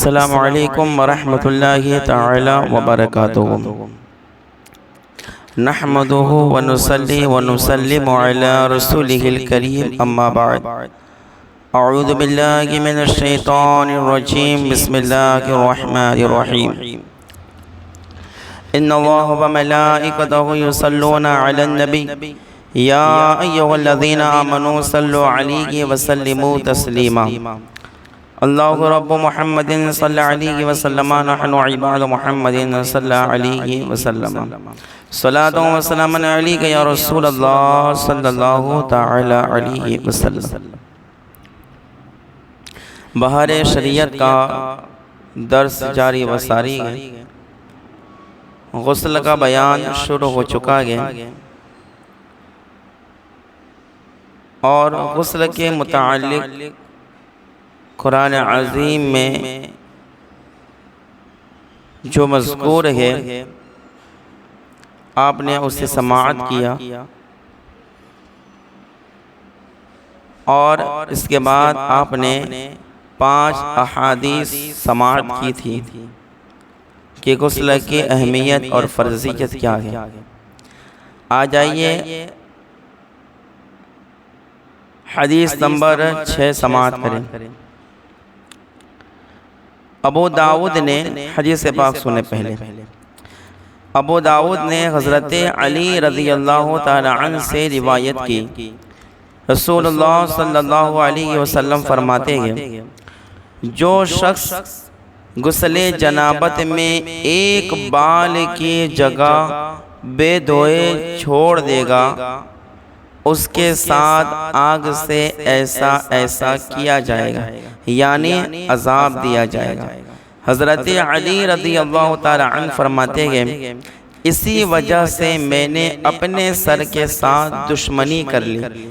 السلام علیکم ورحمۃ اللہ تعالی وبرکاتہ۔ نحمده ونصلي ونسلم على رسوله الكريم اما بعد۔ اعوذ باللہ من الشیطان الرجیم، بسم اللہ الرحمن الرحیم۔ ان اللہ وملائکتہ یصلون علی النبی یا ایھا الذین آمنوا صلوا علیہ وسلموا تسلیما۔ اللہ رب محمد صلی علیہ وسلم، نحن عباد محمد صلی علیہ وسلم، صلاۃ و سلام علیک یا رسول اللہ صلی اللہ تعالی علیہ وسلم۔ بہار شریعت کا درس جاری و ساری ہے۔ غسل کا بیان شروع ہو چکا ہے اور غسل کے متعلق قرآن عظیم میں جو مذکور ہے آپ نے اسے سماعت کیا، اور اس کے بعد آپ نے 5 احادیث سماعت کی تھی کہ غسل کی اہمیت اور فرضیت کیا ہے۔ آ جائیے حدیث نمبر 6 سماعت کریں۔ ابو داؤد نے حدیث پاک سنے پہلے۔ ابو داؤد نے حضرت علی رضی اللہ تعالی عنہ سے روایت کی، رسول اللہ صلی اللہ علیہ وسلم فرماتے ہیں، جو شخص غسل جنابت میں ایک بال کی جگہ بے دھوئے چھوڑ دے گا، اس کے ساتھ آگ سے ایسا کیا جائے گا، یعنی عذاب دیا جائے گا۔ حضرت علی رضی اللہ تعالی عنہ فرماتے ہیں، اسی وجہ سے میں نے اپنے سر کے ساتھ دشمنی کر لی،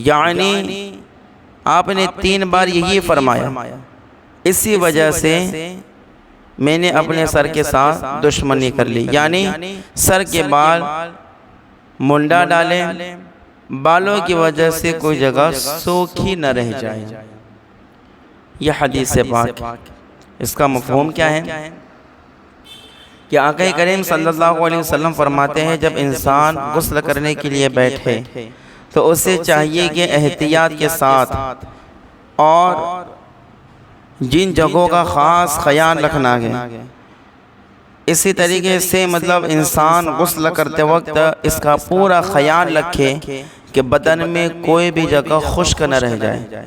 یعنی آپ نے 3 بار یہی فرمایا، اسی وجہ سے میں نے اپنے سر کے ساتھ دشمنی کر لی، یعنی سر کے بال منڈا ڈالیں، بالوں کی وجہ سے کوئی جگہ سوکھی نہ رہ جائے۔ یہ حدیث پاک، اس کا مفہوم کیا ہے کہ آقا کریم صلی اللہ علیہ وسلم فرماتے ہیں، جب انسان غسل کرنے کے لیے بیٹھے تو اسے چاہیے کہ احتیاط کے ساتھ اور جن جگہوں کا خاص خیال رکھنا ہے، اسی طریقے سے مطلب انسان غسل کرتے وقت اس کا پورا خیال رکھے کہ بدن میں کوئی بھی جگہ خشک نہ رہ جائے،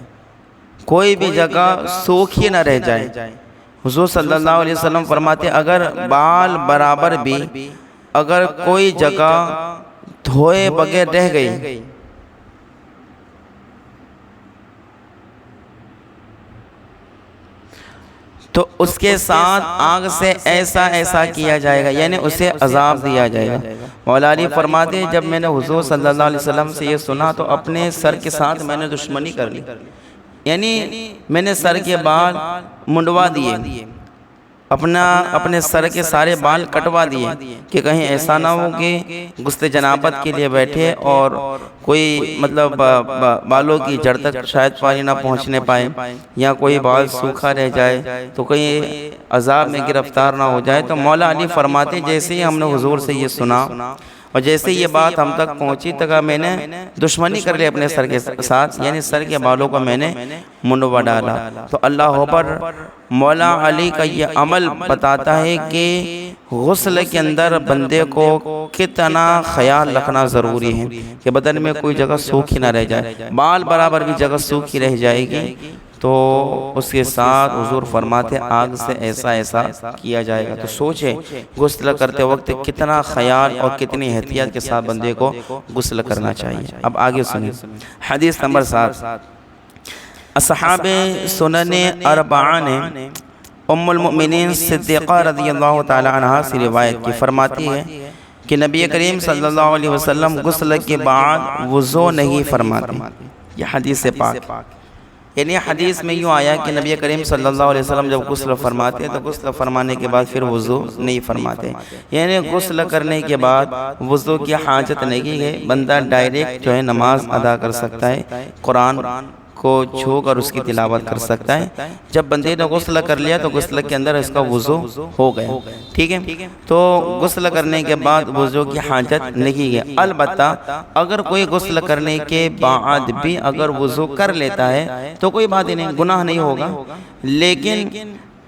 کوئی بھی جگہ سوکھی نہ رہ جائے۔ حضور صلی اللہ علیہ وسلم فرماتے، اگر بال برابر بھی اگر کوئی جگہ دھوئے بغیر رہ گئی تو اس کے ساتھ آگ سے ایسا کیا جائے گا، یعنی اسے عذاب دیا جائے گا۔ مولا علی فرماتے ہیں، جب میں نے حضور صلی اللہ علیہ وسلم سے یہ سنا تو اپنے سر کے ساتھ میں نے دشمنی کر لی، یعنی میں نے سر کے بال منڈوا دیے، اپنے سر کے سارے بال کٹوا دیے کہ کہیں ایسا نہ ہو کہ غسل جنابت کے لیے بیٹھے اور کوئی مطلب بالوں کی جڑ تک شاید پانی نہ پہنچنے پائے، یا کوئی بال سوکھا رہ جائے تو کہیں عذاب میں گرفتار نہ ہو جائے۔ تو مولا علی فرماتے، جیسے ہی ہم نے حضور سے یہ سنا اور جیسے یہ بات ہم تک پہنچی تک میں نے دشمنی کر لی اپنے سر کے ساتھ، یعنی سر کے بالوں کو میں نے منڈوا ڈالا۔ تو اللہ اکبر، مولا علی کا یہ عمل بتاتا ہے کہ غسل کے اندر بندے کو کتنا خیال رکھنا ضروری ہے کہ بدن میں کوئی جگہ سوکھی نہ رہ جائے، بال برابر بھی جگہ سوکھی رہ جائے گی تو اس کے ساتھ حضور فرماتے آگ سے ایسا کیا جائے گا۔ تو سوچے غسل کرتے وقت کتنا خیال اور کتنی احتیاط کے ساتھ بندے کو غسل کرنا چاہیے۔ اب آگے سنیں حدیث نمبر 7۔ اصحاب سنن اربعہ نے ام المؤمنین صدیقہ رضی اللہ تعالی عنہ سے روایت کی، فرماتی ہے کہ نبی کریم صلی اللہ علیہ وسلم غسل کے بعد وضو نہیں فرماتے۔ یہ حدیث پاک، یعنی حدیث میں یوں آیا کہ نبی کریم صلی اللہ علیہ وسلم جب غسل فرماتے ہیں تو غسل فرمانے کے بعد پھر وضو نہیں فرماتے، یعنی غسل کرنے کے بعد وضو کی حاجت نہیں ہے، بندہ ڈائریکٹ جو ہے نماز ادا کر سکتا ہے، قرآن کو چھو کر اس کی تلاوت کر سکتا ہے۔ جب بندے نے غسل کر لیا تو غسل کے اندر اس کا وضو ہو گیا، ٹھیک ہے، تو غسل کرنے کے بعد وضو کی حاجت نہیں ہے۔ البتہ اگر کوئی غسل کرنے کے بعد بھی اگر وضو کر لیتا ہے تو کوئی بات نہیں، گناہ نہیں ہوگا، لیکن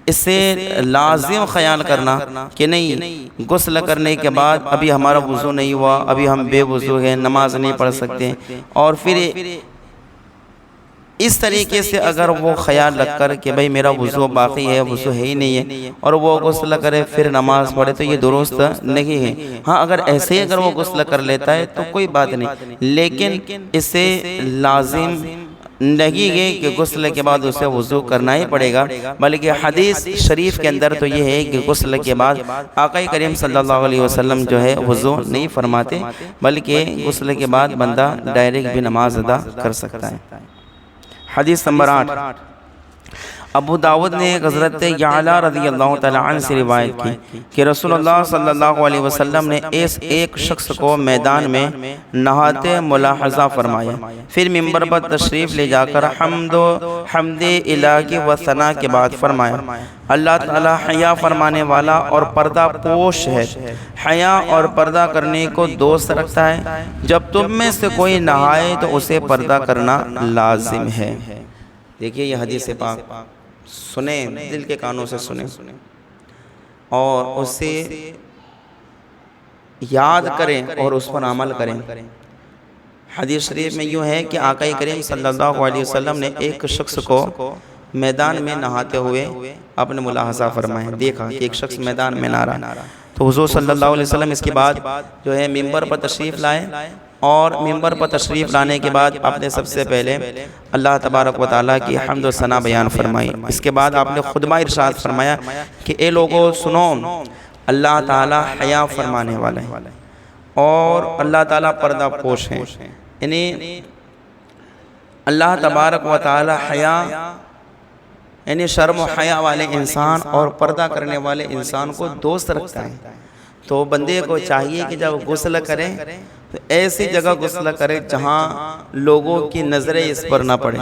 اسے لازم خیال کرنا کہ نہیں غسل کرنے کے بعد ابھی ہمارا وضو نہیں ہوا، ابھی ہم بے وضو ہیں، نماز نہیں پڑھ سکتے، اور پھر اس طریقے سے اگر وہ خیال رکھ کر کہ بھئی میرا وضو باقی ہے، وضو ہے ہی نہیں ہے، اور وہ غسل کرے پھر نماز پڑھے تو یہ درست نہیں ہے۔ ہاں اگر ایسے ہی اگر وہ غسل کر لیتا ہے تو کوئی بات نہیں، لیکن اسے لازم نہیں ہے کہ غسل کے بعد اسے وضو کرنا ہی پڑے گا، بلکہ حدیث شریف کے اندر تو یہ ہے کہ غسل کے بعد آقا کریم صلی اللہ علیہ وسلم جو ہے وضو نہیں فرماتے، بلکہ غسل کے بعد بندہ ڈائریکٹ بھی نماز ادا کر سکتا ہے۔ حدیث نمبر 8، ابو داود نے حضرت یعلا رضی اللہ تعالیٰ عنہ سے روایت کی کہ رسول اللہ صلی اللہ علیہ وسلم نے ایک شخص کو میدان میں نہاتے ملاحظہ فرمایا، پھر منبر پر تشریف لے جا کر حمد الہی و ثنا کے بعد فرمایا، اللہ تعالیٰ حیا فرمانے والا اور پردہ پوش ہے، حیا اور پردہ کرنے کو دوست رکھتا ہے، جب تم میں سے کوئی نہائے تو اسے پردہ کرنا لازم ہے۔ دیکھیے یہ حدیث پاک سنیں، دل کے کانوں سے سنیں اور اسے یاد کریں اور اس پر عمل کریں۔ حدیث شریف میں یوں ہے کہ آقا کریم صلی اللہ علیہ وسلم نے ایک شخص کو میدان میں نہاتے ہوئے اپنے ملاحظہ فرمایا، دیکھا کہ ایک شخص میدان میں نہا رہا، تو حضور صلی اللہ علیہ وسلم اس کے بعد جو ہے منبر پر تشریف لائے، اور منبر پر تشریف لانے کے بعد آپ نے سب سے پہلے اللہ تبارک و تعالیٰ کی حمد و ثنا بیان فرمائی۔ اس کے بعد آپ نے خطبہ ارشاد فرمایا کہ اے لوگو سنو، اللہ تعالیٰ حیا فرمانے والا ہے اور اللہ تعالیٰ پردہ پوش ہیں، یعنی اللہ تبارک و تعالیٰ حیا یعنی شرم و حیا والے انسان اور پردہ کرنے والے انسان کو دوست رکھتا ہے۔ تو بندے کو چاہیے کہ جب غسل کرے تو ایسی جگہ غسل کرے جہاں لوگوں کی نظریں اس پر نہ پڑے،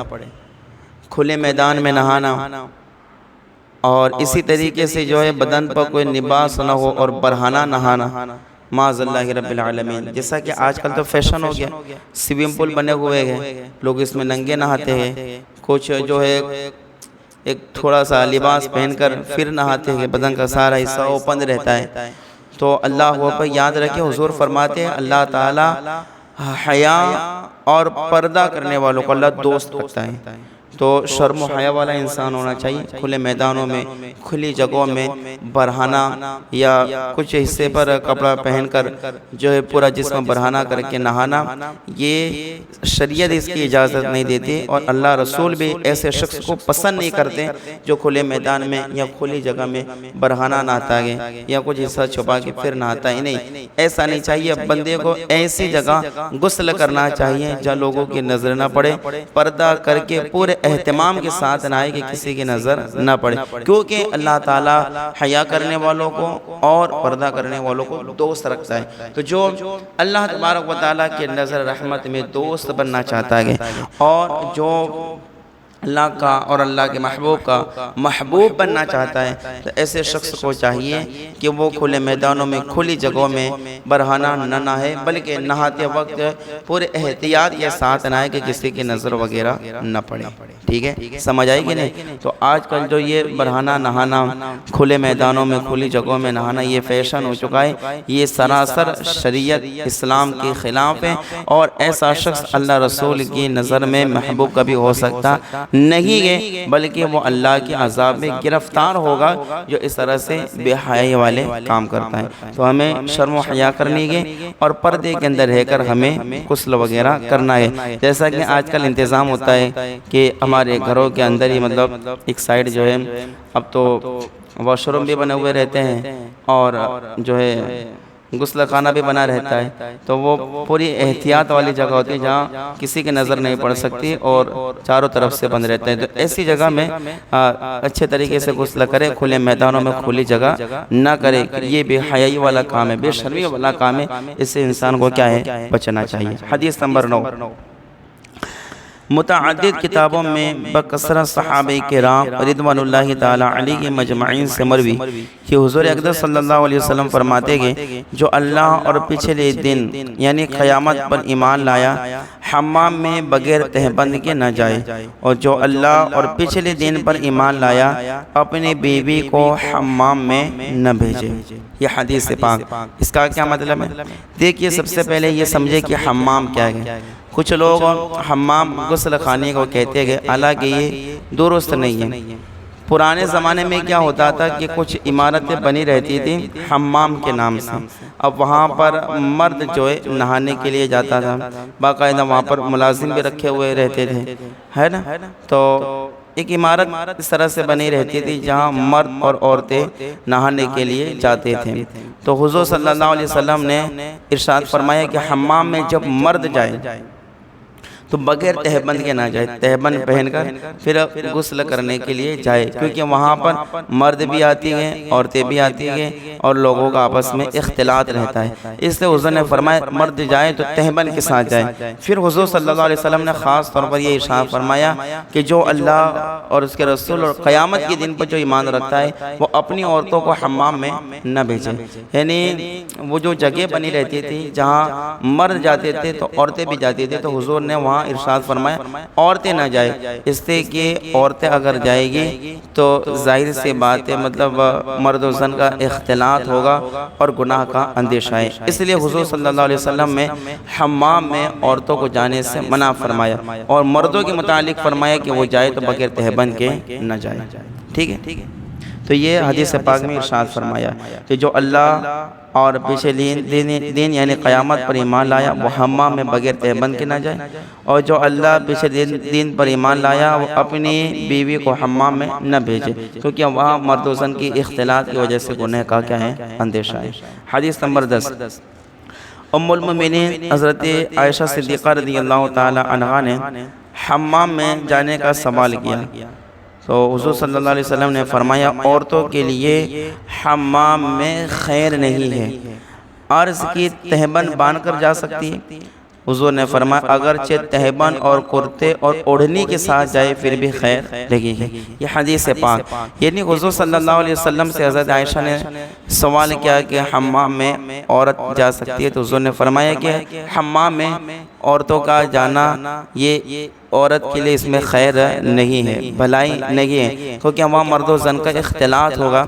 کھلے میدان میں نہانا، اور اسی طریقے سے جو ہے بدن پر کوئی لباس نہ ہو اور برہنہ نہانا، معاذ اللہ رب العالمین۔ جیسا کہ آج کل تو فیشن ہو گیا، سوئمنگ پول بنے ہوئے ہیں، لوگ اس میں ننگے نہاتے ہیں، کچھ جو ہے ایک تھوڑا سا لباس پہن کر پھر نہاتے ہیں، بدن کا سارا حصہ اوپن رہتا ہے۔ تو اللہ پر یاد رکھیں، حضور فرماتے ہیں اللہ تعالیٰ حیا اور پردہ کرنے والوں کو اللہ دوست رکھتا ہے۔ تو شرم و حیا والا انسان ہونا چاہیے، کھلے میدانوں میں، کھلی جگہوں میں برہنہ یا کچھ حصے پر کپڑا پہن کر جو ہے پورا جسم برہنہ کر کے نہانا، یہ شریعت اس کی اجازت نہیں دیتی، اور اللہ رسول بھی ایسے شخص کو پسند نہیں کرتے جو کھلے میدان میں یا کھلی جگہ میں برہنہ نہاتا ہے یا کچھ حصہ چھپا کے پھر نہاتا ہے۔ نہیں، ایسا نہیں چاہیے، بندے کو ایسی جگہ غسل کرنا چاہیے جہاں لوگوں کی نظر نہ پڑے، پردہ کر کے پورے اہتمام کے ساتھ نہائے کہ کسی کی نظر نہ پڑے، کیونکہ اللہ تعالیٰ حیا کرنے والوں کو اور پردہ کرنے والوں کو دوست رکھتا ہے۔ تو جو اللہ تبارک و تعالیٰ کی نظر رحمت میں دوست بننا چاہتا ہے اور جو اللہ کا اور اللہ کے محبوب کا محبوب بننا چاہتا ہے، تو ایسے شخص کو چاہیے کہ وہ کھلے میدانوں میں، کھلی جگہوں میں برہنہ نہ نہائے، بلکہ نہاتے وقت پورے احتیاط کے ساتھ نہائے کہ کسی کی نظر وغیرہ نہ پڑے۔ ٹھیک ہے، سمجھ آئی کہ نہیں؟ تو آج کل جو یہ برہنہ نہانا، کھلے میدانوں میں، کھلی جگہوں میں نہانا، یہ فیشن ہو چکا ہے، یہ سراسر شریعت اسلام کے خلاف ہے، اور ایسا شخص اللہ رسول کی نظر میں محبوب کبھی ہو سکتا نہیں ہے، بلکہ وہ اللہ کے عذاب میں گرفتار ہوگا جو اس طرح سے بے حیائی والے کام کرتا ہے۔ تو ہمیں شرم و حیا کرنی ہے اور پردے کے اندر رہ کر ہمیں غسل وغیرہ کرنا ہے۔ جیسا کہ آج کل انتظام ہوتا ہے کہ ہمارے گھروں کے اندر ہی مطلب ایک سائیڈ جو ہے اب تو واش روم بھی بنے ہوئے رہتے ہیں اور جو ہے غسل خانہ بھی بنا رہتا ہے، تو وہ پوری احتیاط والی جگہ ہوتی ہے جہاں کسی کی نظر نہیں پڑ سکتی اور چاروں طرف سے بند رہتے ہیں۔ تو ایسی جگہ میں اچھے طریقے سے غسل کرے، کھلے میدانوں میں کھلی جگہ نہ کرے، یہ بے حیائی والا کام ہے، بے شرمی والا کام ہے، اس سے انسان کو کیا ہے؟ بچنا چاہیے۔ حدیث نمبر 9، متعدد کتابوں میں بکثرت صحابہ کرام رضوان اللہ تعالی علیہ مجمعین سے مروی کہ حضور اقدس صلی اللہ علیہ وسلم فرماتے گئے جو اللہ اور پچھلے دن یعنی قیامت پر ایمان لایا حمام میں بغیر تہبند کے نہ جائے، اور جو اللہ اور پچھلے دن پر ایمان لایا اپنی بیوی کو حمام میں نہ بھیجے۔ یہ حدیث پاک، اس کا کیا مطلب ہے؟ دیکھیے سب سے پہلے یہ سمجھے کہ حمام کیا ہے۔ کچھ لوگ حمام غسل خانے کو کہتے گئے، حالانکہ یہ درست نہیں ہے۔ پرانے زمانے میں کیا ہوتا تھا کہ کچھ عمارتیں بنی رہتی تھیں حمام کے نام سے، اب وہاں پر مرد جو ہے نہانے کے لیے جاتا تھا، باقاعدہ وہاں پر ملازم بھی رکھے ہوئے رہتے تھے، ہے نا؟ تو ایک عمارت اس طرح سے بنی رہتی تھی جہاں مرد اور عورتیں نہانے کے لیے جاتے تھے۔ تو حضور صلی اللہ علیہ وسلم نے ارشاد فرمایا کہ حمام میں جب مرد جائے تو بغیر تہبند کے نہ جائے، تہبند پہن کر پھر غسل کرنے کے لیے جائے، کیونکہ وہاں پر مرد بھی آتی ہیں، عورتیں بھی آتی ہیں، اور لوگوں کا آپس میں اختلاط رہتا ہے۔ اس لیے حضور نے فرمایا مرد جائے تو تہبند کے ساتھ جائے۔ پھر حضور صلی اللہ علیہ وسلم نے خاص طور پر یہ ارشاد فرمایا کہ جو اللہ اور اس کے رسول اور قیامت کے دن پر جو ایمان رکھتا ہے وہ اپنی عورتوں کو حمام میں نہ بھیجے۔ یعنی وہ جو جگہ بنی رہتی تھی جہاں مرد جاتے تھے تو عورتیں بھی جاتی تھیں، تو حضور نے وہاں ارشاد فرمایا عورتیں نہ جائے، اس سے کہ عورتیں اگر جائے گی تو ظاہر سے بات ہے مطلب مرد و زن کا اختلاط ہوگا اور گناہ کا اندیشہ ہے۔ اس لیے حضور صلی اللہ علیہ وسلم نے حمام میں عورتوں کو جانے سے منع فرمایا، اور مردوں کے متعلق فرمایا کہ وہ جائے تو بغیر تہبند کے نہ جائے۔ ٹھیک ہے، تو یہ حدیث پاک میں ارشاد فرمایا کہ جو اللہ اور پچھلے دن یعنی قیامت پر ایمان لایا وہ حمام میں بغیر تہبند کے نہ جائے، اور جو اللہ پچھلے دن پر ایمان لایا وہ اپنی بیوی کو حمام میں نہ بھیجے، کیونکہ وہاں مرد و زن کی اختلاط کی وجہ سے گناہ کا کیا ہے؟ اندیشہ ہے۔ حدیث نمبر 10، ام المؤمنین حضرت عائشہ صدیقہ رضی اللہ تعالی عنہا نے حمام میں جانے کا سوال کیا، تو حضور صلی اللہ علیہ وسلم نے فرمایا عورتوں کے لیے حمام میں خیر نہیں ہے۔ عرض کی تہبند باندھ کر جا سکتی ہے؟ حضور نے فرمایا اگرچہ تہبند اور کرتے اور اوڑھنی کے ساتھ جائے پھر بھی خیر لگے گی۔ یہ حدیث پاک، یعنی حضور صلی اللہ علیہ وسلم سے حضرت عائشہ نے سوال کیا کہ حمام میں عورت جا سکتی ہے، تو حضور نے فرمایا کہ حمام میں عورتوں کا جانا یہ عورت کے لیے اس میں خیر نہیں ہے، بھلائی نہیں ہے، کیونکہ وہاں مرد و زن کا اختلاط ہوگا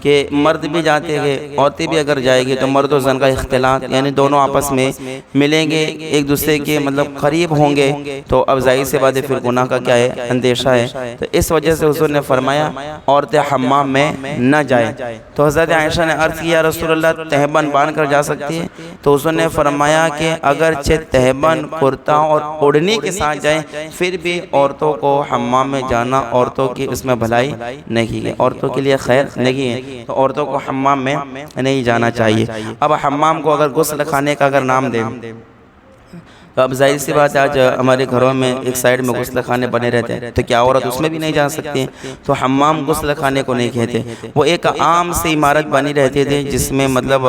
کہ مرد بھی جاتے ہیں، عورتیں بھی اگر جائے گی تو مرد و زن کا اختلاط یعنی دونوں آپس میں ملیں گے، ایک دوسرے کے مطلب قریب ہوں گے، تو اب ظاہر سے بات ہے پھر گناہ کا کیا ہے؟ اندیشہ ہے۔ تو اس وجہ سے حضور نے فرمایا عورتیں حمام میں نہ جائیں۔ تو حضرت عائشہ نے عرض کیا رسول اللہ تہبند باندھ کر جا سکتی ہے؟ تو حضور نے فرمایا کہ اگرچہ تہبند کرتا اور اوڑھنی کے ساتھ جائیں پھر بھی عورتوں کو حمام میں جانا عورتوں کی اس میں بھلائی نہیں ہے، عورتوں کے لیے خیر نہیں ہے، تو عورتوں کو حمام میں نہیں جانا چاہیے۔ اب حمام کو اگر غسل خانے کا اگر نام دیں تو اب ظاہر سی بات ہے آج ہمارے گھروں میں ایک سائیڈ میں غسل خانے بنے رہتے ہیں، تو کیا عورت اس میں بھی نہیں جا سکتی؟ تو حمام غسل خانے کو نہیں کہتے، وہ ایک عام سی عمارت بنی رہتی تھی جس میں مطلب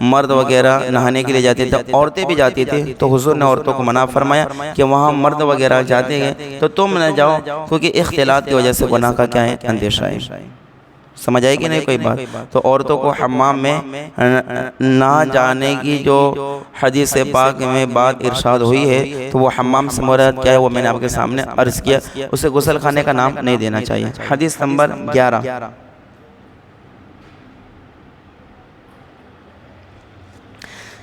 مرد وغیرہ نہانے کے لیے جاتے تھے، عورتیں بھی جاتی تھی، تو حضور نے عورتوں کو منع فرمایا کہ وہاں مرد وغیرہ جاتے ہیں تو تم نہ جاؤ، کیونکہ اختلاط کی وجہ سے گناہ کا کیا ہے؟ اندیشہ ہے۔ سمجھ آئے گی نہیں کوئی بات؟ تو عورتوں کو حمام میں نہ جانے کی جو حدیث پاک میں بات ارشاد ہوئی ہے تو وہ حمام سے مراد کیا ہے وہ میں نے آپ کے سامنے عرض کیا، اسے غسل خانے کا نام نہیں دینا چاہیے۔ حدیث نمبر 11،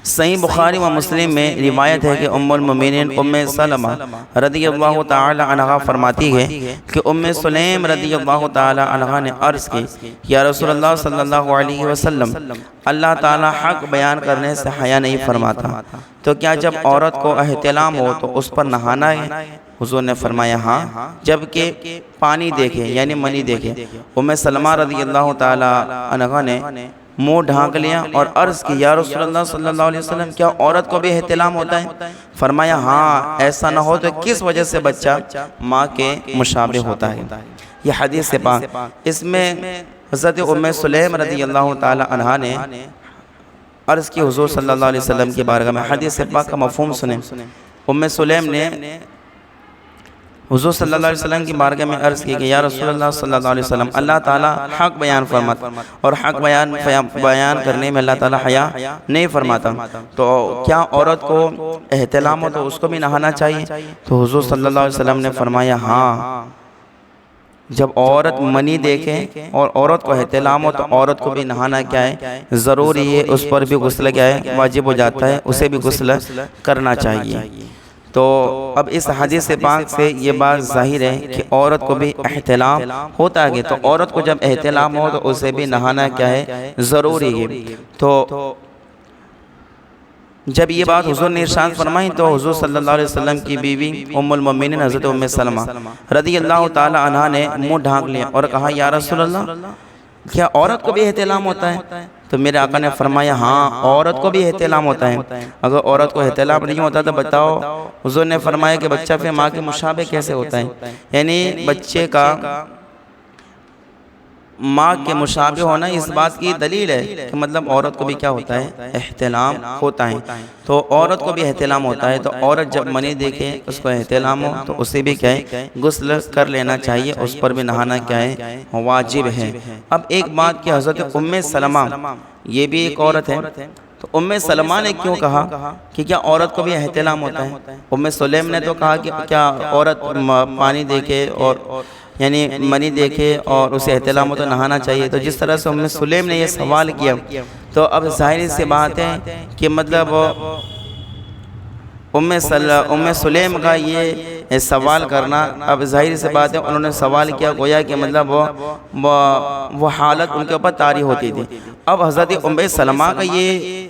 صحیح بخاری و مسلم میں روایت ہے کہ ام المؤمنین ام سلمہ رضی اللہ تعالی عنہا فرماتی ہے کہ ام سلیم رضی اللہ تعالی عنہا نے عرض کی یا رسول اللہ صلی اللہ علیہ وسلم اللہ تعالی حق بیان کرنے سے حیا نہیں فرماتا، تو کیا جب عورت کو احتلام ہو تو اس پر نہانا ہے؟ حضور نے فرمایا ہاں، جبکہ پانی دیکھے یعنی منی دیکھے۔ ام سلمہ رضی اللہ تعالی عنہا نے منہ ڈھانک لیا اور عرض کی یا رسول اللہ صلی اللہ علیہ وسلم کیا عورت کو بھی احتلام ہوتا ہے؟ فرمایا ہاں، ایسا نہ ہو تو کس وجہ سے بچہ ماں کے مشابہ ہوتا ہے۔ یہ حدیث سے پاک، اس میں حضرت ام سلیم رضی اللہ تعالی عنہا نے عرض کی حضور صلی اللہ علیہ وسلم کی بارگاہ میں۔ حدیث سے پاک کا مفہوم سنیں۔ ام سلیم نے حضور صلی اللہ علیہ وسلم کی بارگاہ میں عرض کی کہ یا رسول اللہ صلی اللہ علیہ وسلم، اللہ تعالیٰ حق بیان فرماتا اور حق بیان کرنے میں اللہ تعالیٰ حیا نہیں فرماتا، تو کیا عورت کو احتلام ہو تو اس کو بھی نہانا چاہیے؟ تو حضور صلی اللہ علیہ وسلم نے فرمایا ہاں، جب عورت منی دیکھے اور عورت کو احتلام ہو تو عورت کو بھی نہانا کیا ہے ضروری ہے، اس پر بھی غسل کیا ہے واجب ہو جاتا ہے، اسے بھی غسل کرنا چاہیے۔ تو اب اس حدیث پاک سے یہ بات ظاہر ہے کہ عورت کو بھی احتلام ہوتا ہے، تو عورت کو جب احتلام ہو تو اسے بھی نہانا کیا ہے ضروری ہے۔ تو جب یہ بات حضور نے ارشاد فرمائی تو حضور صلی اللہ علیہ وسلم کی بیوی ام المومنین حضرت ام سلمہ رضی اللہ تعالی عنہا نے منہ ڈھانک لیا اور کہا یا رسول اللہ، کیا عورت کو بھی احتلام ہوتا ہے؟ تو میرے آقا نے فرمایا ہاں، عورت کو بھی احتلام ہوتا ہے۔ اگر عورت کو احتلام نہیں ہوتا تو بتاؤ، حضور نے فرمایا کہ بچہ پھر ماں کے مشابہ کیسے ہوتا ہے؟ یعنی بچے کا ماں کے مشابہ ہونا اس بات کی دلیل ہے کہ مطلب عورت کو بھی کیا ہوتا ہے احتلام ہوتا ہے۔ تو عورت کو بھی احتلام ہوتا ہے، تو عورت جب منی دیکھے اس کو احتلام ہو تو اسے بھی کیا ہے غسل کر لینا چاہیے، اس پر بھی نہانا کیا ہے واجب ہے۔ اب ایک بات کہ حضرت ام سلمہ یہ بھی ایک عورت ہے، تو ام سلمہ نے کیوں کہا کہ کیا عورت کو بھی احتلام ہوتا ہے؟ ام سلیم نے تو کہا کہ کیا عورت پانی دیکھے اور یعنی منی دیکھے اور اسے احتلام ہو تو نہانا چاہیے۔ تو جس طرح سے ام سلیم نے یہ سوال کیا تو اب ظاہر سی بات ہے کہ مطلب ام سلیم کا یہ سوال کرنا، اب ظاہر سی بات ہے انہوں نے سوال کیا گویا کہ مطلب وہ حالت ان کے اوپر طاری ہوتی تھی۔ اب حضرت ام سلمہ کا یہ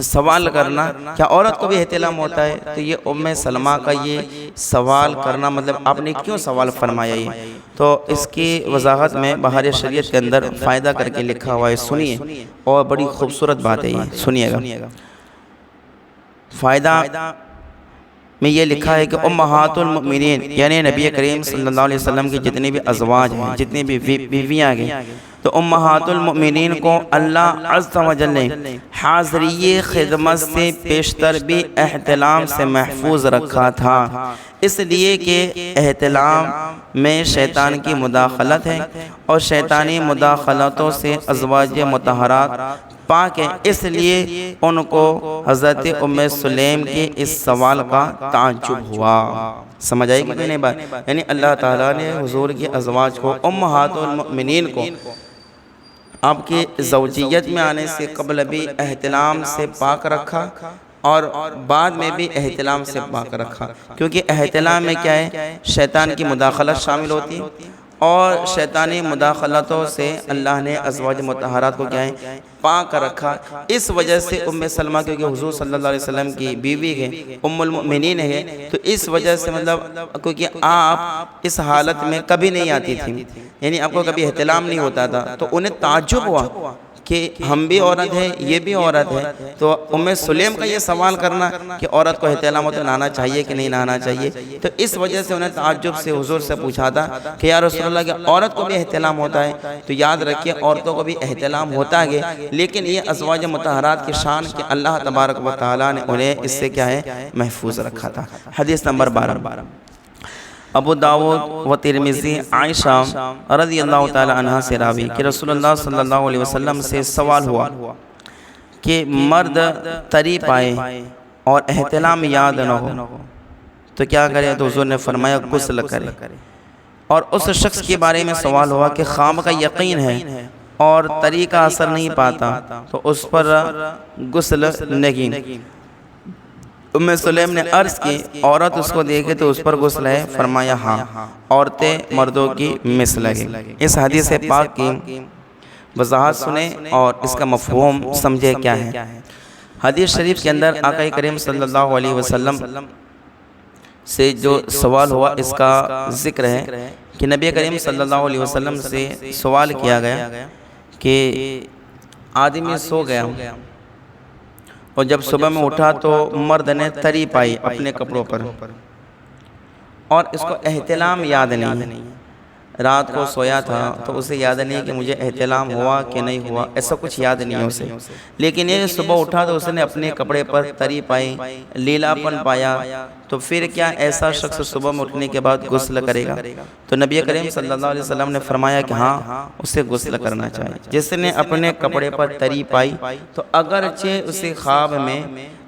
سوال کرنا کیا عورت کو بھی احتلام ہوتا ہے، تو یہ ام سلمہ کا یہ سوال کرنا مطلب آپ نے کیوں سوال فرمایا یہ؟ تو اس کی وضاحت میں بہار شریعت کے اندر فائدہ کر کے لکھا ہوا ہے، سنیے، اور بڑی خوبصورت بات ہے یہ، سنیے گا۔ فائدہ میں یہ لکھا ہے کہ امہات المؤمنین یعنی نبی کریم صلی اللہ علیہ وسلم کی جتنی بھی ازواج ہیں، جتنی بھی بیویاں ہیں، تو امہات المؤمنین کو اللہ عز و جل نے حاضری خدمت سے پیشتر بھی احتلام سے محفوظ رکھا تھا، اس لیے کہ احتلام میں شیطان کی مداخلت ہے اور شیطانی مداخلتوں سے ازواج مطہرات پاک ہیں، اس لیے ان کو حضرت ام سلیم کے اس سوال کا تعجب ہوا۔ سمجھ آئی کہ نہیں بات؟ یعنی اللہ تعالیٰ نے حضور کی ازواج کو امہات المؤمنین کو آپ کی زوجیت میں آنے سے قبل بھی احتلام سے پاک رکھا اور بعد میں بھی احتلام سے پاک رکھا، کیونکہ احتلام میں کیا ہے شیطان کی مداخلت شامل ہوتی ہے، اور شیطانی مداخلتوں سے اللہ نے ازواج مطہرات کو کیا ہے پاک رکھا۔ اس وجہ سے ام سلمہ کیونکہ حضور صلی اللہ علیہ وسلم کی بیوی ہے، ام المؤمنین ہے، تو اس وجہ سے مطلب کیونکہ آپ اس حالت میں کبھی نہیں آتی تھی، یعنی آپ کو کبھی احتلام نہیں ہوتا تھا، تو انہیں تعجب ہوا کہ ہم بھی عورت ہیں یہ بھی عورت ہے، تو ام سلیم کا یہ سوال کرنا کہ عورت کو احتلام ہو تو نہانا چاہیے کہ نہیں نہانا چاہیے، تو اس وجہ سے انہیں تعجب سے حضور سے پوچھا تھا کہ یا رسول اللہ کہ عورت کو بھی احتلام ہوتا ہے؟ تو یاد رکھیے عورتوں کو بھی احتلام ہوتا ہے، لیکن یہ ازواج مطہرات کی شان کہ اللہ تبارک و تعالیٰ نے انہیں اس سے کیا ہے محفوظ رکھا تھا۔ حدیث نمبر 12 ابو داؤد و ترمذی عائشہ رضی اللہ تعالی عنہ سے راوی کہ رسول اللہ صلی اللہ علیہ وسلم سے سوال ہوا کہ مرد تری پائے اور احتلام یاد نہ ہو تو کیا کرے؟ تو حضور نے فرمایا غسل کرے۔ اور اس شخص کے بارے میں سوال ہوا کہ خام کا یقین ہے اور تری کا اثر نہیں پاتا تو اس پر غسل نہیں۔ ام سلیم نے عرض کی عورت اس کو دیکھے تو اس پر غسل ہے؟ فرمایا ہاں، عورتیں مردوں کی مثل ہے۔ اس حدیث پاک کی وضاحت سنیں اور اس کا مفہوم سمجھے کیا ہے۔ حدیث شریف کے اندر آقا کریم صلی اللہ علیہ وسلم سے جو سوال ہوا اس کا ذکر ہے کہ نبی کریم صلی اللہ علیہ وسلم سے سوال کیا گیا کہ آدمی سو گیا اور جب صبح میں اٹھا تو مرد نے تری پائی اپنے کپڑوں پر اور اس کو احتلام یاد نہیں، رات کو سویا تھا تو اسے یاد نہیں کہ مجھے احتلام ہوا کہ نہیں ہوا، ایسا کچھ یاد نہیں ہے اسے، لیکن یہ صبح اٹھا تو اس نے اپنے کپڑے پر تری پائی، لیلا پن پایا، تو پھر کیا ایسا شخص صبح میں اٹھنے کے بعد غسل کرے گا؟ تو نبی کریم صلی اللہ علیہ وسلم نے فرمایا کہ ہاں اسے غسل کرنا چاہیے۔ جس نے اپنے کپڑے پر تری پائی تو اگرچہ اسے خواب میں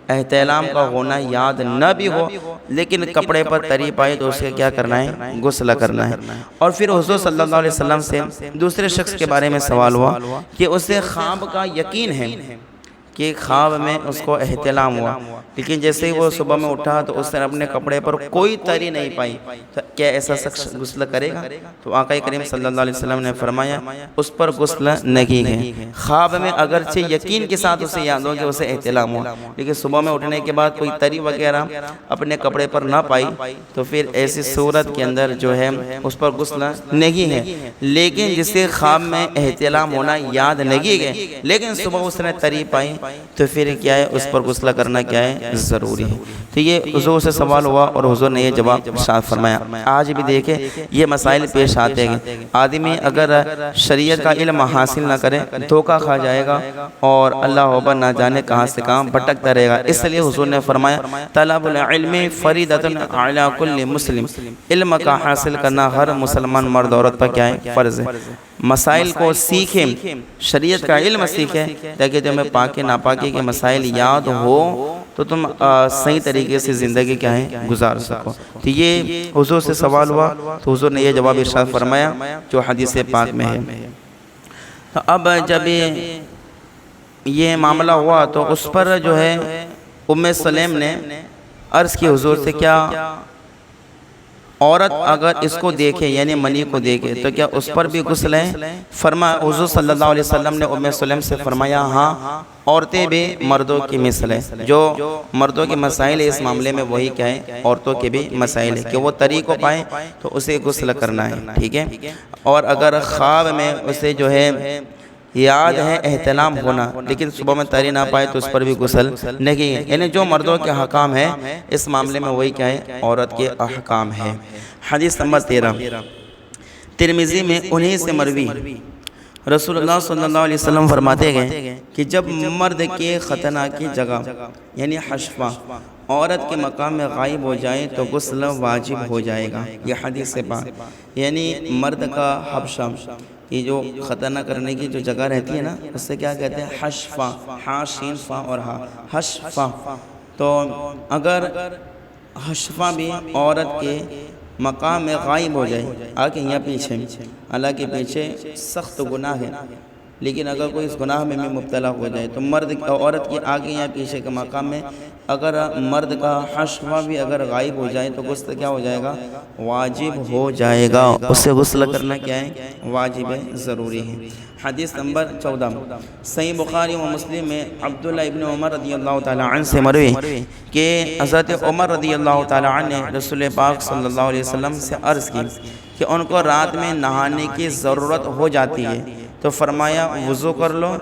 احتلام کا ہونا یاد نہ بھی ہو، لیکن کپڑے پر تری پائی تو اسے کیا کرنا ہے؟ غسل کرنا ہے۔ اور پھر حضور صلی اللہ علیہ وسلم سے دوسرے شخص کے بارے میں سوال ہوا کہ اسے خواب کا یقین ہے کہ خواب میں اس کو احتلام ہوا، لیکن جیسے ہی وہ صبح میں اٹھا تو اس نے اپنے کپڑے پر کوئی تری نہیں پائی، تو کیا ایسا شخص غسل کرے گا؟ تو آقا کریم صلی اللہ علیہ وسلم نے فرمایا اس پر غسل نہیں ہے۔ خواب میں اگرچہ یقین کے ساتھ اسے یاد ہو کہ اسے احتلام ہوا، لیکن صبح میں اٹھنے کے بعد کوئی تری وغیرہ اپنے کپڑے پر نہ پائی تو پھر ایسی صورت کے اندر جو ہے اس پر غسل نہیں ہے۔ لیکن جسے خواب میں احتلام ہونا یاد نہیں ہے لیکن صبح اس نے تری پائی تو پھر کیا ہے؟ اس پر غسل کرنا کیا ہے؟ ضروری ہے۔ تو یہ حضور سے سوال ہوا اور حضور نے یہ جواب ارشاد فرمایا۔ آج بھی دیکھیں یہ مسائل پیش آتے ہیں، آدمی اگر شریعت کا علم حاصل نہ کرے دھوکہ کھا جائے گا اور اللہ اکبر نہ جانے کہاں سے کہاں بھٹکتا رہے گا۔ اس لیے حضور نے فرمایا طلب العلم فریضۃ علی کل مسلم، علم کا حاصل کرنا ہر مسلمان مرد عورت پر کیا ہے؟ فرض ہے۔ مسائل کو سیکھیں، شریعت کا علم سیکھیں تاکہ تمہیں پاکی ناپاکی کے مسائل یاد ہو تو تم صحیح طریقے سے زندگی کیا ہے؟ گزار سکو۔ تو یہ حضور سے سوال ہوا تو حضور نے یہ جواب ارشاد فرمایا جو حدیث پاک میں ہے۔ تو اب جب یہ معاملہ ہوا تو اس پر جو ہے ام سلیم نے عرض کی حضور سے کیا عورت اگر اس کو دیکھے یعنی منی کو دیکھے تو کیا اس پر بھی غسل ہے؟ فرمایا حضور صلی اللہ علیہ وسلم نے ام سلیم سے فرمایا ہاں عورتیں بھی مردوں کی مثل ہے، جو مردوں کے مسائل اس معاملے میں وہی کیا ہے؟ عورتوں کے بھی مسائل ہے کہ وہ تری کو پائیں تو اسے غسل کرنا ہے، ٹھیک ہے۔ اور اگر خواب میں اسے جو ہے یاد ہے احتلام ہونا لیکن صبح میں تری نہ پائے تو اس پر بھی غسل نہیں ہے، یعنی جو مردوں کے احکام ہے اس معاملے میں وہی کیا ہے؟ عورت کے احکام ہے۔ حدیث نمبر 13 ترمذی میں انہی سے مروی رسول اللہ صلی اللہ علیہ وسلم فرماتے گئے کہ جب مرد کے ختنہ کی جگہ یعنی حشفہ عورت کے مقام میں غائب ہو جائے تو غسل واجب ہو جائے گا۔ یہ حدیث سے بات یعنی مرد کا حبشہ یہ جو ختنہ کرنے کی جو جگہ رہتی ہے نا اس سے کیا کہتے ہیں؟ حشفہ، ہا شین فا اور ہا، حشفہ۔ تو اگر حشفہ بھی عورت کے مقام میں غائب ہو جائے آگے یا پیچھے، حالانکہ پیچھے سخت گناہ ہے لیکن اگر کوئی اس گناہ میں بھی مبتلا ہو جائے تو مرد عورت کے آگے یا پیچھے کے مقام میں اگر مرد کا حشفہ بھی اگر غائب ہو جائے تو غسل کیا ہو جائے گا؟ واجب ہو جائے گا۔ اس سے غسل کرنا کیا ہے؟ واجب ہے، ضروری ہے۔ حدیث نمبر 14 صحیح بخاری و مسلم میں عبداللہ ابن عمر رضی اللہ تعالیٰ عنہ سے مروی کہ حضرت عمر رضی اللہ تعالیٰ عنہ نے رسول پاک صلی اللہ علیہ وسلم سے عرض کی کہ ان کو رات میں نہانے کی ضرورت ہو جاتی ہے تو فرمایا وضو کر لو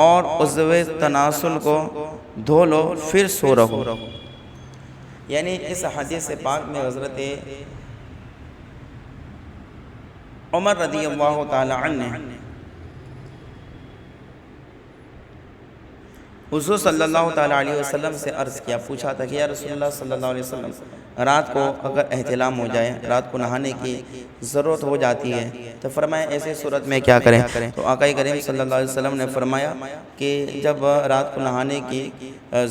اور عضو تناسل کو دھو لو پھر سو رہو۔ یعنی اس حدیث پاک میں حضرت عمر رضی اللہ تعالی عنہ نے حضور صلی اللہ تعالی علیہ وسلم سے عرض کیا، پوچھا تھا کہ یا رسول اللہ صلی اللہ علیہ وسلم رات کو اگر احتلام ہو جائے، رات کو نہانے کی ضرورت ہو جاتی ہے تو فرمایا ایسے صورت میں کیا کریں؟ تو آقا کریم صلی اللہ علیہ وسلم نے فرمایا کہ جب رات کو نہانے کی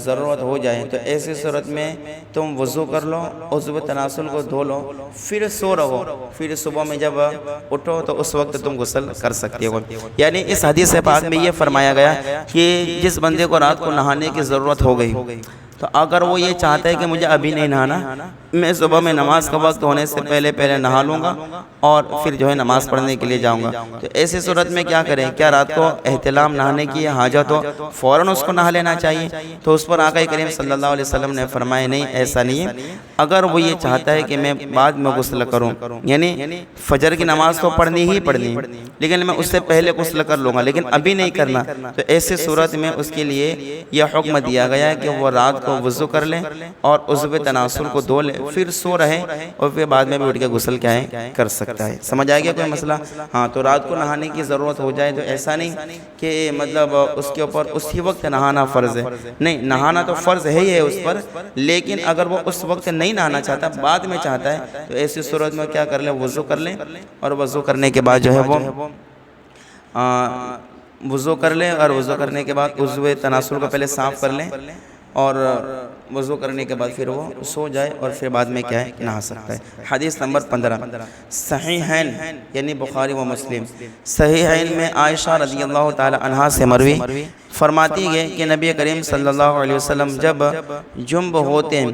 ضرورت ہو جائے تو ایسی صورت میں تم وضو کر لو، عضو تناسل کو دھو لو، پھر سو رہو، پھر صبح میں جب اٹھو تو اس وقت تم غسل کر سکتے ہو۔ یعنی اس حدیث پاک میں یہ فرمایا گیا کہ جس بندے کو رات کو نہانے کی ضرورت ہو گئی تو اگر وہ یہ چاہتا ہے کہ مجھے ابھی نہیں نہانا، میں صبح میں نماز کا وقت ہونے سے پہلے نہا لوں گا اور پھر جو ہے نماز پڑھنے کے لیے جاؤں گا، تو ایسی صورت میں کیا کریں؟ کیا رات کو احتلام نہانے کی حاجت ہو فوراً اس کو نہا لینا چاہیے؟ تو اس پر آقا کریم صلی اللہ علیہ وسلم نے فرمایا نہیں، ایسا نہیں ہے۔ اگر وہ یہ چاہتا ہے کہ میں بعد میں غسل کروں، یعنی فجر کی نماز تو پڑھنی ہی پڑھنی لیکن میں اس سے پہلے غسل کر لوں گا لیکن ابھی نہیں کرنا، تو ایسی صورت میں اس کے لیے یہ حکم دیا گیا ہے کہ وہ رات کو کو وضو کر لیں اور عضو تناسل کو دھو لیں، پھر سو رہے اور پھر بعد میں بھی اٹھ کے غسل کیا ہے کر سکتا ہے۔ سمجھ آئے گیا کوئی مسئلہ؟ ہاں، تو رات کو نہانے کی ضرورت ہو جائے تو ایسا نہیں کہ مطلب اس کے اوپر اسی وقت نہانا فرض ہے، نہیں، نہانا تو فرض ہے ہی ہے اس پر، لیکن اگر وہ اس وقت نہیں نہانا چاہتا، بعد میں چاہتا ہے، تو ایسی صورت میں کیا کر لیں، وضو کر لیں، اور وضو کرنے کے بعد جو ہے وہ وضو کر لیں، اور وضو کرنے کے بعد عضو تناسل کو پہلے صاف کر لیں، اور وضو کرنے کے بعد پھر وہ سو جائے اور پھر بعد میں کیا ہے نہا سکتا ہے۔ حدیث نمبر 15 صحیحین یعنی بخاری و مسلم، صحیحین میں عائشہ رضی اللہ تعالی عنہا سے مروی فرماتی ہے کہ نبی کریم صلی اللہ علیہ وسلم جب جنب ہوتے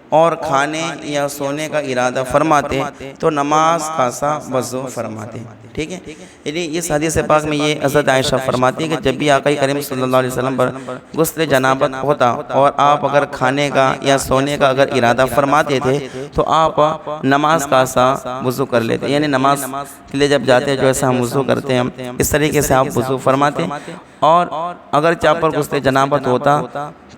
اور کھانے یا سونے کا ارادہ فرماتے تو نماز کا سا وضو فرماتے، ٹھیک ہے۔ یعنی اس حدیث پاک میں یہ حضرت عائشہ فرماتی ہے کہ جب بھی آقا کریم صلی اللہ علیہ وسلم پر غسل جنابت ہوتا اور آپ اگر کھانے کا یا سونے کا اگر ارادہ فرماتے تھے تو آپ نماز کا سا وضو کر لیتے، یعنی نماز کے لیے جب جاتے جو ایسا ہم وضو کرتے ہیں اس طریقے سے آپ وضو فرماتے، اور اگر چاپ پر غسل جنابت ہوتا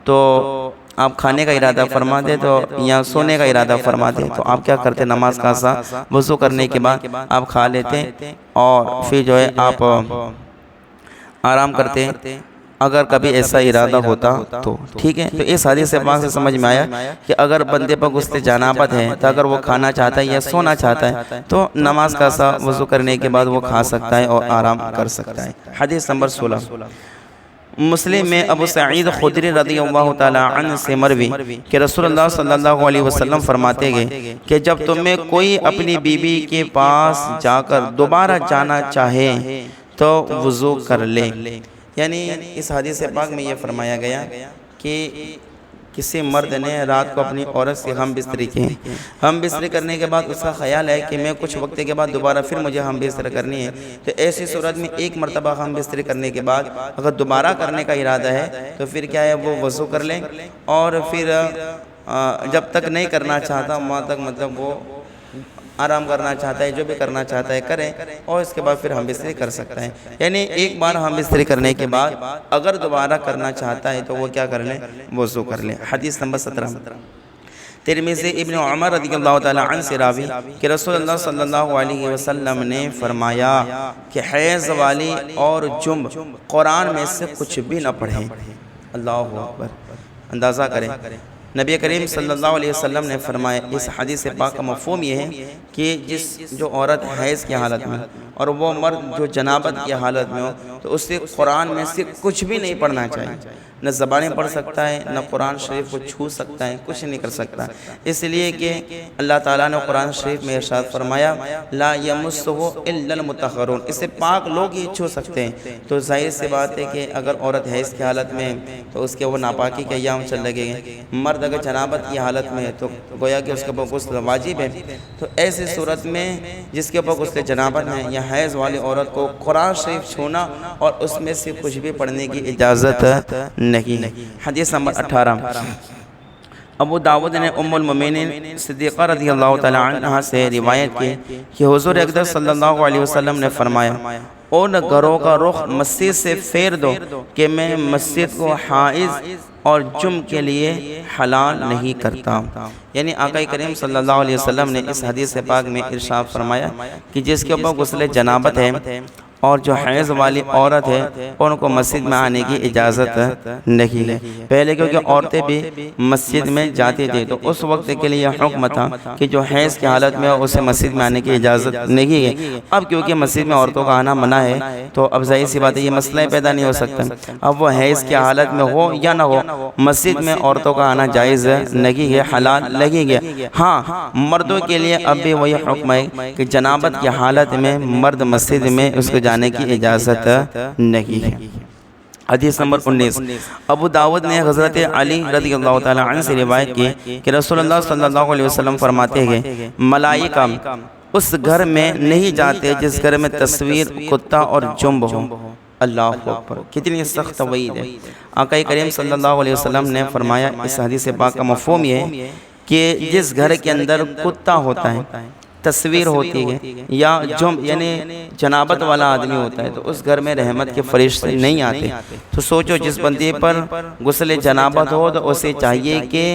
تو آپ کھانے کا ارادہ فرماتے تو یا سونے کا ارادہ فرماتے تو آپ کیا کرتے، نماز کا سا وضو کرنے کے بعد آپ کھا لیتے اور پھر جو ہے آپ آرام کرتے اگر کبھی ایسا ارادہ ہوتا تو، ٹھیک ہے۔ تو اس حدیث پاک سے سمجھ میں آیا کہ اگر بندے پر غسل جنابت ہے تو اگر وہ کھانا چاہتا ہے یا سونا چاہتا ہے تو نماز کا سا وضو کرنے کے بعد وہ کھا سکتا ہے اور آرام کر سکتا ہے۔ حدیث نمبر 16 مسلم میں ابو سعید خدری رضی اللہ تعالی عنہ سے مروی کہ رسول اللہ صلی اللہ علیہ وسلم فرماتے گئے کہ جب تم میں کوئی اپنی بیوی کے پاس جا کر دوبارہ جانا چاہے تو وضو کر لے، یعنی اس حدیث پاک میں یہ فرمایا گیا کہ کسی مرد نے رات کو اپنی عورت سے ہم بستری کی، ہم بستری کرنے کے بعد اس کا خیال ہے کہ میں کچھ وقت کے بعد دوبارہ پھر مجھے ہم بستری کرنی ہے، تو ایسی صورت میں ایک مرتبہ ہم بستری کرنے کے بعد اگر دوبارہ کرنے کا ارادہ ہے تو پھر کیا ہے وہ وضو کر لیں، اور پھر جب تک نہیں کرنا چاہتا وہاں تک مطلب وہ آرام کرنا چاہتا ہے، جو بھی کرنا چاہتا ہے کریں، اور اس کے بعد پھر ہم بستری کر سکتا ہے۔ یعنی ایک بار ہم بستری کرنے کے بعد اگر دوبارہ کرنا چاہتا ہے تو وہ کیا کر لیں، وضو کر لیں۔ حدیث نمبر 17 ترمذی ابن عمر رضی اللہ تعالی عنہ سے راوی کہ رسول اللہ صلی اللہ علیہ وسلم نے فرمایا کہ حیض والی اور جنب قرآن میں سے کچھ بھی نہ پڑھیں۔ اللہ اکبر، اندازہ کریں نبی کریم صلی اللہ علیہ وسلم نے فرمایا، اس حدیث پاک کا مفہوم یہ ہے کہ جو عورت حیض کی حالت میں اور وہ مرد جو جنابت کی حالت میں ہو تو اس سے قرآن میں سے کچھ بھی نہیں پڑھنا چاہیے، نہ زبانیں پڑھ سکتا ہے، نہ قرآن شریف کو چھو سکتا ہے، کچھ نہیں کر سکتا، اس لیے کہ اللہ تعالیٰ نے قرآن شریف میں ارشاد فرمایا لا یمسہ الا المطہرون، اس سے پاک لوگ ہی چھو سکتے ہیں۔ تو ظاہر سی بات ہے کہ اگر عورت حیض کی حالت میں تو اس کے وہ ناپاکی کے ایام چل لگے گئے، مرد اگر جنابت کی حالت میں ہے تو گویا کہ اس کے اوپر غسل واجب ہے، تو ایسی صورت میں جس کے اوپر غسل جنابت ہے یا حیض والی عورت کو قرآن شریف چھونا اور اس میں سے کچھ بھی پڑھنے کی اجازت نہیں ہے۔ حدیث نمبر 18 ابو داود نے ام المؤمنین صدیقہ رضی اللہ تعالی عنہ سے روایت کی کہ حضور اقدس صلی اللہ علیہ وسلم نے فرمایا ان گھروں کا رخ مسجد سے پھیر دو کہ میں مسجد کو حائض اور جنب کے لیے حلال نہیں کرتا۔ یعنی آقا کریم صلی اللہ علیہ وسلم نے اس حدیث پاک میں ارشاد فرمایا کہ جس کے اوپر غسل جنابت ہے اور جو حیض والی عورت ہے ان کو مسجد میں آنے کی اجازت نہیں ہے۔ پہلے کیونکہ عورتیں بھی مسجد میں جاتی تھی تو اس وقت کے لیے یہ حکم تھا کہ جو حیض کی حالت میں اسے مسجد میں آنے کی اجازت نہیں ہے۔ اب کیونکہ مسجد میں عورتوں کا آنا منع ہے تو اب ظاہر سی بات ہے یہ مسئلہ پیدا نہیں ہو سکتا، اب وہ حیض کی حالت میں ہو یا نہ ہو مسجد میں عورتوں کا آنا جائز نہیں ہے، حلال نہیں ہے۔ ہاں مردوں کے لیے اب بھی وہی حکم ہے کہ جنابت کی حالت میں مرد مسجد میں اس کو جانے کی اجازت نہیں ہے۔ حدیث نمبر 19 ابو داود نے حضرت علی رضی اللہ تعالی عنہ سے روایت کی کہ رسول اللہ صلی اللہ علیہ وسلم فرماتے ہیں ملائکہ اس گھر میں نہیں جاتے جس گھر میں تصویر کتا اور جنب ہو۔ اللہ اکبر، کتنی سخت وعید ہے۔ آقا کریم صلی اللہ علیہ وسلم نے فرمایا اس حدیث پاک کا مفہوم یہ ہے کہ جس گھر کے اندر کتا ہوتا ہے تصویر ہوتی ہے یا یعنی جنابت والا آدمی ہوتا ہے تو اس گھر میں رحمت کے فرشتے نہیں آتے۔ تو سوچو جس بندے پر غسل جنابت ہو تو اسے چاہیے کہ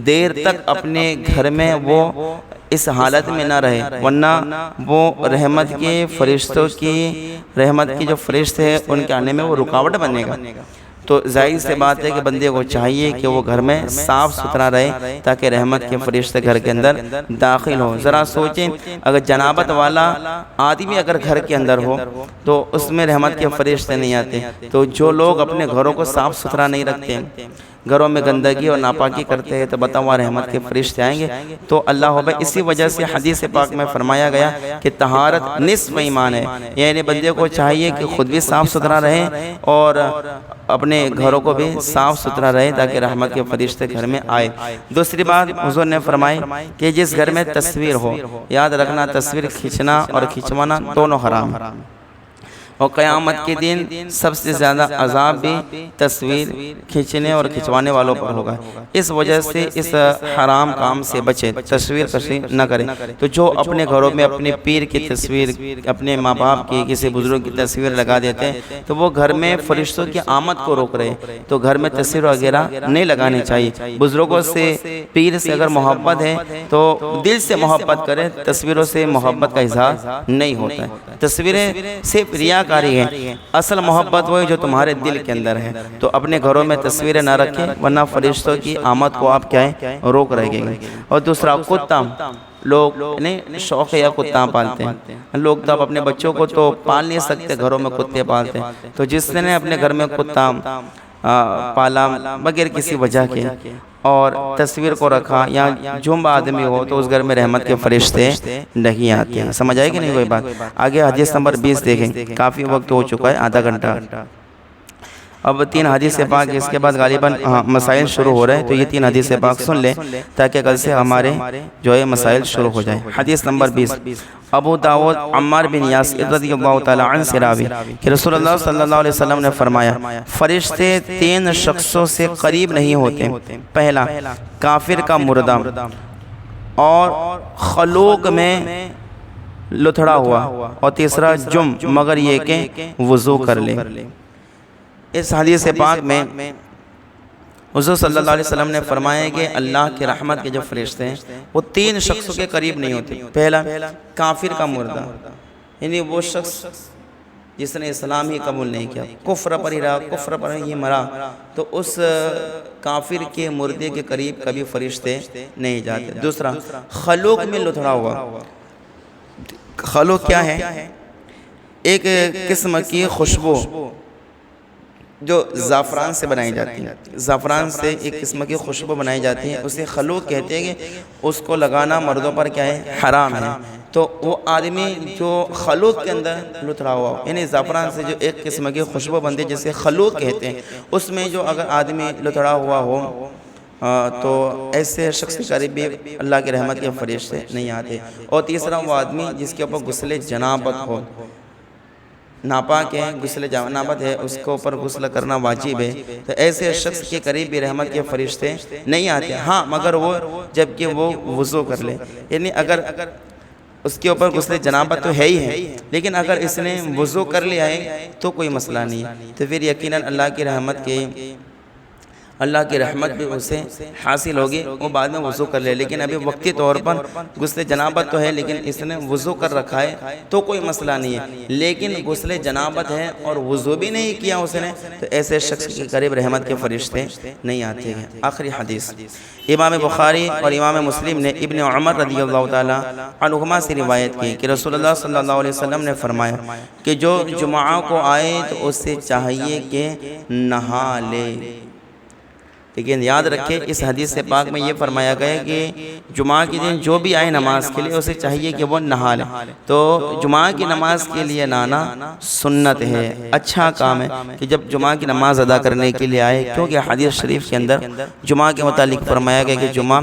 دیر تک اپنے گھر میں وہ اس حالت میں نہ رہے، ورنہ وہ رحمت کے فرشتوں کی رحمت کی جو فرشتے ہیں ان کے آنے میں وہ رکاوٹ بنے گا۔ تو ظاہر سے بات ہے کہ بندے کو چاہیے کہ وہ گھر میں صاف ستھرا رہے تاکہ رحمت کے فرشتے گھر کے اندر داخل ہوں۔ ذرا سوچیں اگر جنابت والا آدمی اگر گھر کے اندر ہو تو اس میں رحمت کے فرشتے نہیں آتے۔ تو جو لوگ اپنے گھروں کو صاف ستھرا نہیں رکھتے، گھروں میں گندگی اور ناپاکی کرتے ہیں، تو بتاؤ رحمت کے فرشتے آئیں گے؟ تو اللہ ہو بھائی اسی وجہ سے حدیث پاک میں فرمایا گیا کہ طہارت نصف ایمان ہے، یعنی بندے کو چاہیے کہ خود بھی صاف ستھرا رہے اور اپنے گھروں کو بھی صاف ستھرا رہے تاکہ رحمت کے فرشتے گھر میں آئے۔ دوسری بات حضور نے فرمائی کہ جس گھر میں تصویر ہو، یاد رکھنا تصویر کھینچنا اور کھینچوانا دونوں حرام ہے، اور قیامت کے دن سب سے زیادہ عذاب بھی تصویر کھینچنے اور کھینچوانے والوں پر ہوگا۔ اس وجہ سے اس حرام کام سے بچے، تصویر کشی نہ کریں۔ تو جو اپنے گھروں میں اپنے پیر کی تصویر، اپنے ماں باپ کی، کسی بزرگ کی تصویر لگا دیتے ہیں تو وہ گھر میں فرشتوں کی آمد کو روک رہے ہیں۔ تو گھر میں تصویر وغیرہ نہیں لگانی چاہیے۔ بزرگوں سے، پیر سے اگر محبت ہے تو دل سے محبت کریں، تصویروں سے محبت کا اظہار نہیں ہوتا ہے۔ تصویریں صرف ریاکاری ہے، اصل محبت وہ ہے جو تمہارے دل کے اندر ہے۔ تو اپنے گھروں میں تصویریں نہ رکھیں ورنہ فرشتوں کی آمد کو آپ کیا ہے روک رہے گے۔ اور دوسرا کتا، لوگ شوق یا کتا پالتے ہیں، لوگ تو اپنے بچوں کو تو پال نہیں سکتے، گھروں میں کتے پالتے ہیں۔ تو جس نے اپنے گھر میں کتا پالا بغیر کسی وجہ کے اور تصویر کو رکھا یا جنب آدمی ہو تو اس گھر میں رحمت کے فرشتے نہیں آتے ہیں۔ سمجھ آئے کہ نہیں کوئی بات؟ آگے حدیث نمبر 20 دیکھیں، کافی وقت ہو چکا ہے، آدھا گھنٹہ۔ اب 3 حدیث پاک، اس کے بعد غالباً مسائل شروع ہو رہے ہیں، تو یہ 3 حدیث پاک سن لیں تاکہ کل سے ہمارے جو ہے مسائل شروع ہو جائیں۔ حدیث نمبر 20، ابو داؤد عمار بن یاسر رضی اللہ تعالی عنہ سے راوی کہ رسول اللہ صلی اللہ علیہ وسلم نے فرمایا فرشتے 3 شخصوں سے قریب نہیں ہوتے، پہلا کافر کا مردہ، اور خلوق میں لتھڑا ہوا، اور تیسرا جم مگر یہ کہ وضو کر لے۔ اس حدیث پاک میں حضور صلی اللہ علیہ وسلم نے فرمایا کہ اللہ کی رحمت کے جو فرشتے ہیں وہ 3 شخصوں کے قریب نہیں ہوتے۔ پہلا کافر کا مردہ، یعنی وہ شخص جس نے اسلام ہی قبول نہیں کیا، کفر پر ہی رہا، کفر پر ہی مرا، تو اس کافر کے مردے کے قریب کبھی فرشتے نہیں جاتے۔ دوسرا خلوق میں لتھڑا ہوا، خلوق کیا ہے؟ ایک قسم کی خوشبو جو زعفران سے بنائی جاتی ہے، زعفران سے ایک قسم کی خوشبو بنائی جاتی ہے، اسے خلوق کہتے ہیں کہ اس کو لگانا مردوں پر کیا ہے؟ حرام ہے۔ تو وہ آدمی جو خلوق کے اندر لتھڑا ہوا ہو، یعنی زعفران سے جو ایک قسم کی خوشبو بنتی ہے جسے خلوق کہتے ہیں، اس میں جو اگر آدمی لتھڑا ہوا ہو تو ایسے شخص کے قریب بھی اللہ کی رحمت کے فرشتے نہیں آتے۔ اور تیسرا وہ آدمی جس کے اوپر غسل جنابت ہو، ناپاک ہے، غسل جنابت ہے، اس کے اوپر غسل کرنا واجب ہے، تو ایسے شخص کے قریب بھی رحمت کے فرشتے نہیں آتے۔ ہاں مگر وہ جبکہ وہ وضو کر لے، یعنی اگر اس کے اوپر غسل جنابت تو ہے ہی ہے، لیکن اگر اس نے وضو کر لیا ہے تو کوئی مسئلہ نہیں ہے، تو پھر یقیناً اللہ کی رحمت بھی اسے حاصل ہوگی، وہ بعد میں وضو کر لے۔ لیکن ابھی وقتی طور پر غسل جنابت تو ہے لیکن اس نے وضو کر رکھا ہے تو کوئی مسئلہ نہیں ہے، لیکن غسل جنابت ہے اور وضو بھی نہیں کیا اس نے تو ایسے شخص کے قریب رحمت کے فرشتے نہیں آتے ہیں۔ آخری حدیث امام بخاری اور امام مسلم نے ابن عمر رضی اللہ تعالی عنہما سے روایت کی کہ رسول اللہ صلی اللہ علیہ وسلم نے فرمایا کہ جو جمعہ کو آئے تو اس سے چاہیے کہ نہا لے۔ لیکن یاد رکھیں اس حدیث سے پاک میں یہ فرمایا گیا کہ جمعہ کے دن جو بھی آئے نماز کے لیے اسے چاہیے کہ وہ نہا لے۔ تو جمعہ کی نماز کے لیے نہانا سنت ہے، اچھا کام ہے کہ جب جمعہ کی نماز ادا کرنے کے لیے آئے، کیونکہ حدیث شریف کے اندر جمعہ کے متعلق فرمایا گیا کہ جمعہ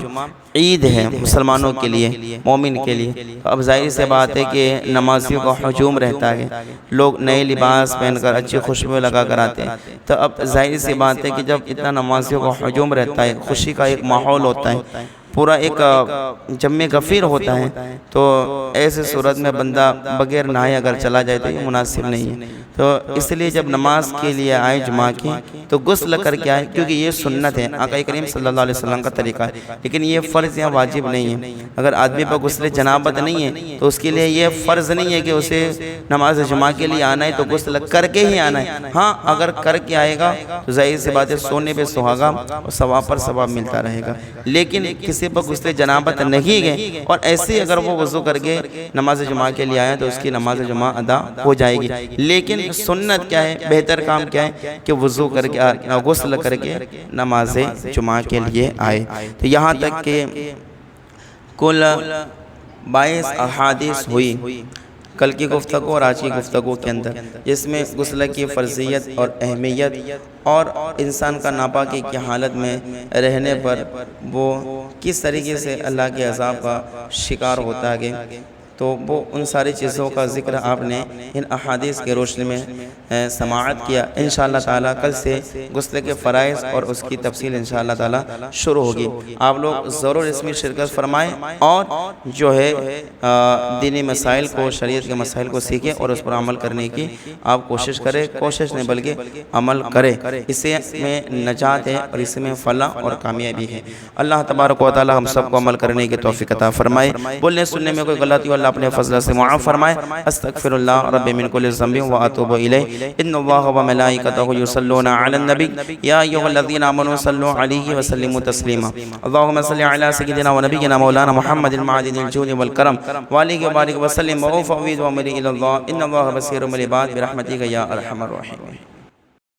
عید ہے مسلمانوں کے لیے، مومن کے لیے۔ اب ظاہر سے بات ہے کہ نمازیوں کا ہجوم رہتا ہے، لوگ نئے لباس پہن کر اچھی خوشبو لگا کر آتے ہیں، تو اب ظاہر سی بات ہے کہ جب اتنا نمازیوں کا ہجوم رہتا ہے، خوشی کا ایک ماحول ہوتا ہے، پورا ایک جم غفیر ہوتا ہے، تو ایسے صورت میں بندہ بغیر نہائے اگر چلا جائے تو یہ مناسب نہیں ہے۔ تو اس لیے جب نماز کے لیے آئے جمعہ کی تو غسل کر کے آئے، کیونکہ یہ سنت ہے، آقا کریم صلی اللہ علیہ وسلم کا طریقہ ہے، لیکن یہ فرض یا واجب نہیں ہے۔ اگر آدمی پر غسل جنابت نہیں ہے تو اس کے لیے یہ فرض نہیں ہے کہ اسے نماز جمعہ کے لیے آنا ہے تو غسل کر کے ہی آنا ہے۔ ہاں اگر کر کے آئے گا تو ظاہر سی بات ہے سونے پہ سہاگا اور ثواب پر ثواب ملتا رہے گا، لیکن کسی پر غسل جنابت نہیں ہے اور ایسے اگر وہ وضو کر کے نماز جمعہ کے لیے آیا تو اس کی نماز جمعہ ادا ہو جائے گی۔ لیکن سنت کیا ہے، بہتر کام کیا ہے کہ وضو کر کے غسل کر کے نماز جمعہ کے لیے آئے۔ تو یہاں تک کہ کل 22 احادیث ہوئی کل کی گفتگو اور آج کی گفتگو کے اندر، جس میں غسل کی فرضیت اور اہمیت اور انسان کا ناپاکی کی حالت میں رہنے پر وہ کس طریقے سے اللہ کے عذاب کا شکار ہوتا ہے، تو وہ ان ساری چیزوں کا ذکر آپ نے ان احادیث کے روشنی میں سماعت کیا۔ انشاءاللہ تعالیٰ کل سے غسل کے فرائض اور اس کی تفصیل انشاءاللہ تعالیٰ شروع ہوگی۔ آپ لوگ ضرور اس میں شرکت فرمائیں اور جو ہے دینی مسائل کو، شریعت کے مسائل کو سیکھیں اور اس پر عمل کرنے کی آپ کوشش کریں، کوشش نہیں بلکہ عمل کریں۔ اس میں نجات ہے اور اس میں فلاح اور کامیابی ہے۔ اللہ تبارک و تعالیٰ ہم سب کو عمل کرنے کی توفیق عطا فرمائے۔ بولنے سننے میں کوئی غلطی اللہ اپنے فضل سے معاف فرمائے۔ استغفر اللہ رب من کل ذنب واتوب الیہ، ان اللہ وملائکتہ یصلون علی النبی یا ایھا الذین آمنوا صلوا علیہ وسلموا تسلیما۔ اللہم صل علی سیدنا ونبینا مولانا محمد المعدن الجود والکرم وآلہ وبارک وسلم وافوض امری الی اللہ ان اللہ بصیر بالعباد برحمتک یا ارحم الراحمین۔